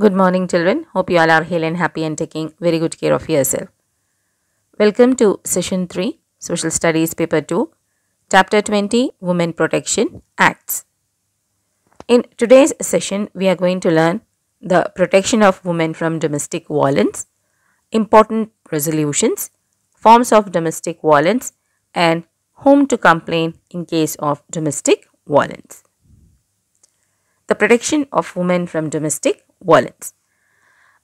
Good morning, children. Hope you all are healthy and happy and taking very good care of yourself. Welcome to Session 3, Social Studies Paper 2, Chapter 20, Women Protection Acts. In today's session, we are going to learn the protection of women from domestic violence, important resolutions, forms of domestic violence, and whom to complain in case of domestic violence. The protection of women from domestic violence.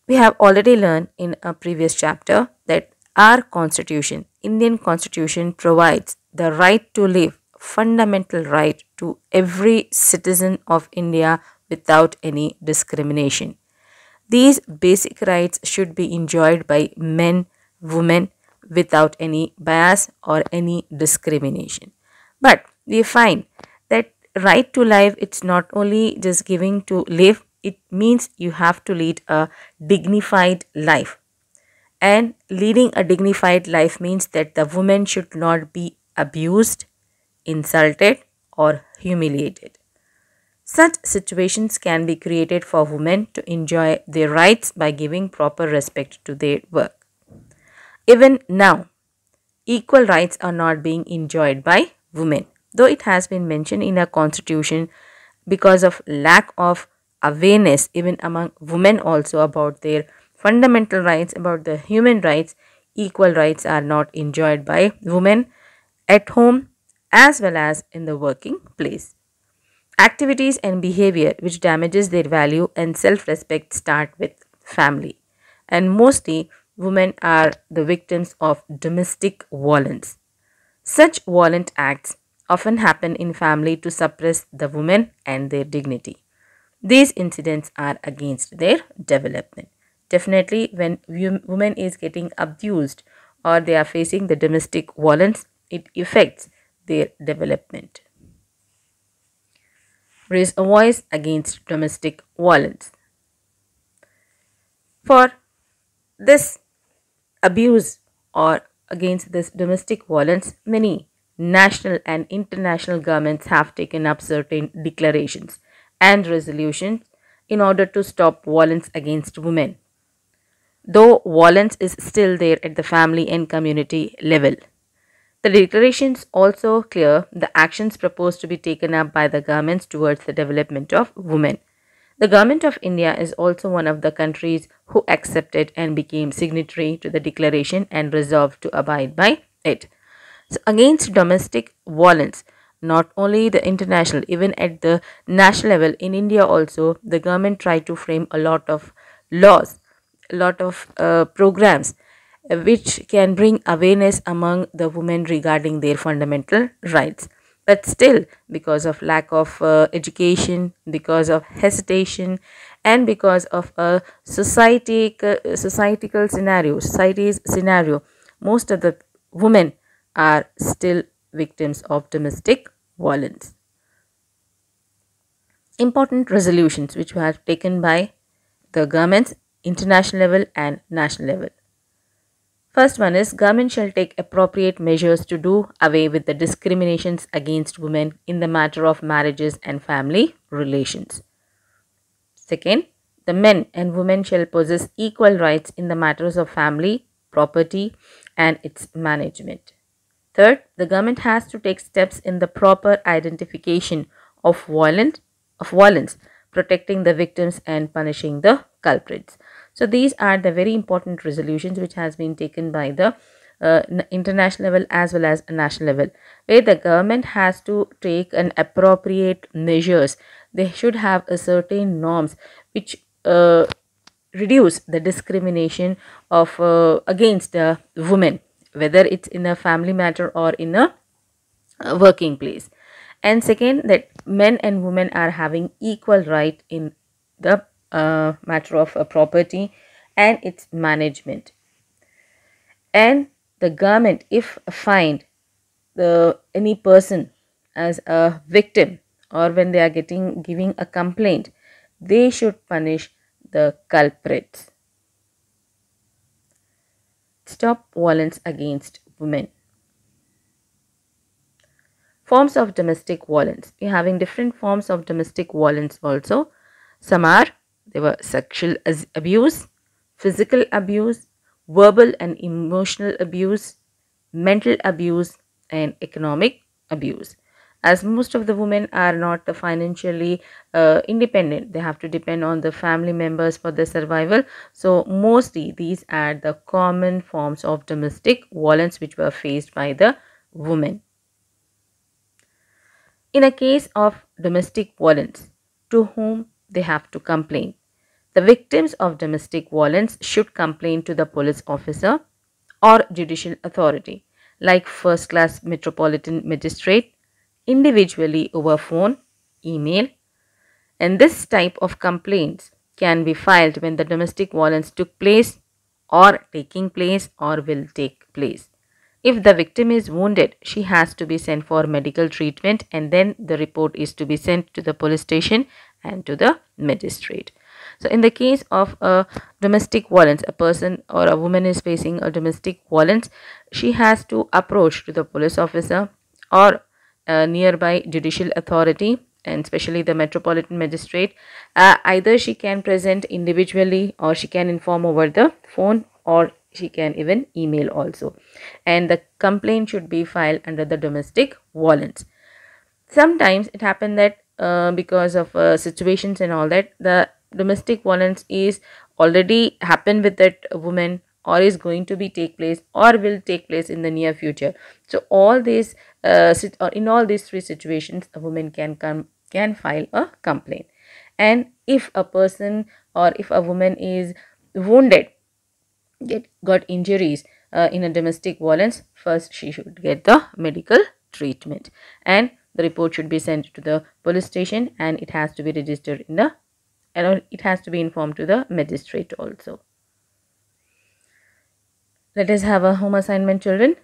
We have already learned in a previous chapter that our constitution, Indian constitution, provides the right to live, fundamental right to every citizen of India without any discrimination. These basic rights should be enjoyed by men, women without any bias or any discrimination. But we find that right to life, it's not only just giving to live, it means you have to lead a dignified life. And leading a dignified life means that the woman should not be abused, insulted, or humiliated. Such situations can be created for women to enjoy their rights by giving proper respect to their work. Even now, equal rights are not being enjoyed by women, though it has been mentioned in our constitution because of lack of awareness even among women also about their fundamental rights, about the human rights. Equal rights are not enjoyed by women at home as well as in the working place. Activities and behavior which damages their value and self-respect start with family, and mostly women are the victims of domestic violence. Such violent acts often happen in family to suppress the women and their dignity. These incidents are against their development. Definitely, when women is getting abused or they are facing the domestic violence, it affects their development. Raise a voice against domestic violence. For this abuse or against this domestic violence, many national and international governments have taken up certain declarations and resolutions in order to stop violence against women, though violence is still there at the family and community level. The declarations also clear the actions proposed to be taken up by the governments towards the development of women. The Government of India is also one of the countries who accepted and became signatory to the declaration and resolved to abide by it. So, against domestic violence, not only the international, even at the national level in India also, the government tried to frame a lot of laws, a lot of programs which can bring awareness among the women regarding their fundamental rights. But still, because of lack of education, because of hesitation, and because of a societal scenario, society's scenario, most of the women are still victims of domestic violence. Important resolutions which were taken by the governments, international level and national level. First one is government shall take appropriate measures to do away with the discriminations against women in the matter of marriages and family relations. Second, the men and women shall possess equal rights in the matters of family, property and its management. Third, the government has to take steps in the proper identification of violence, protecting the victims and punishing the culprits. So these are the very important resolutions which has been taken by the international level as well as national level, where the government has to take an appropriate measures. They should have a certain norms which reduce the discrimination of against women, whether it's in a family matter or in a working place. And second, that men and women are having equal right in the matter of property and its management. And the government, if find any person as a victim or when they are giving a complaint, they should punish the culprits. Stop violence against women. Forms of domestic violence. We are having different forms of domestic violence also. Some are There were sexual abuse, physical abuse, verbal and emotional abuse, mental abuse, and economic abuse. As most of the women are not financially independent, they have to depend on the family members for their survival. So mostly these are the common forms of domestic violence which were faced by the women. In a case of domestic violence, to whom they have to complain? The victims of domestic violence should complain to the police officer or judicial authority like first class metropolitan magistrate, individually over phone, email, and this type of complaints can be filed when the domestic violence took place or taking place or will take place. If the victim is wounded, she has to be sent for medical treatment, and then the report is to be sent to the police station and to the magistrate. So in the case of a domestic violence, a person or a woman is facing a domestic violence, she has to approach to the police officer or a nearby judicial authority, and especially the metropolitan magistrate. Either she can present individually or she can inform over the phone, or she can even email also, and the complaint should be filed under the domestic violence. Sometimes it happens that because of situations and all that, the domestic violence is already happened with that woman, or is going to be take place or will take place in the near future. So all these or in all these three situations, a woman can file a complaint. And if a person or if a woman is wounded, got injuries in a domestic violence, first she should get the medical treatment, and the report should be sent to the police station, and it has to be registered in the, and it has to be informed to the magistrate also. Let us have a home assignment, children.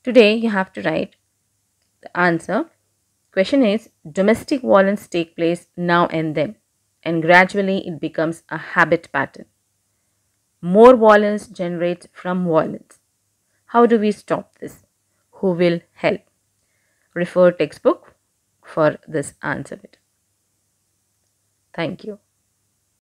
Today you have to write the answer. Question is, domestic violence take place now and then, and gradually it becomes a habit pattern. More violence generates from violence. How do we stop this? Who will help? Refer textbook for this answer bit. Thank you.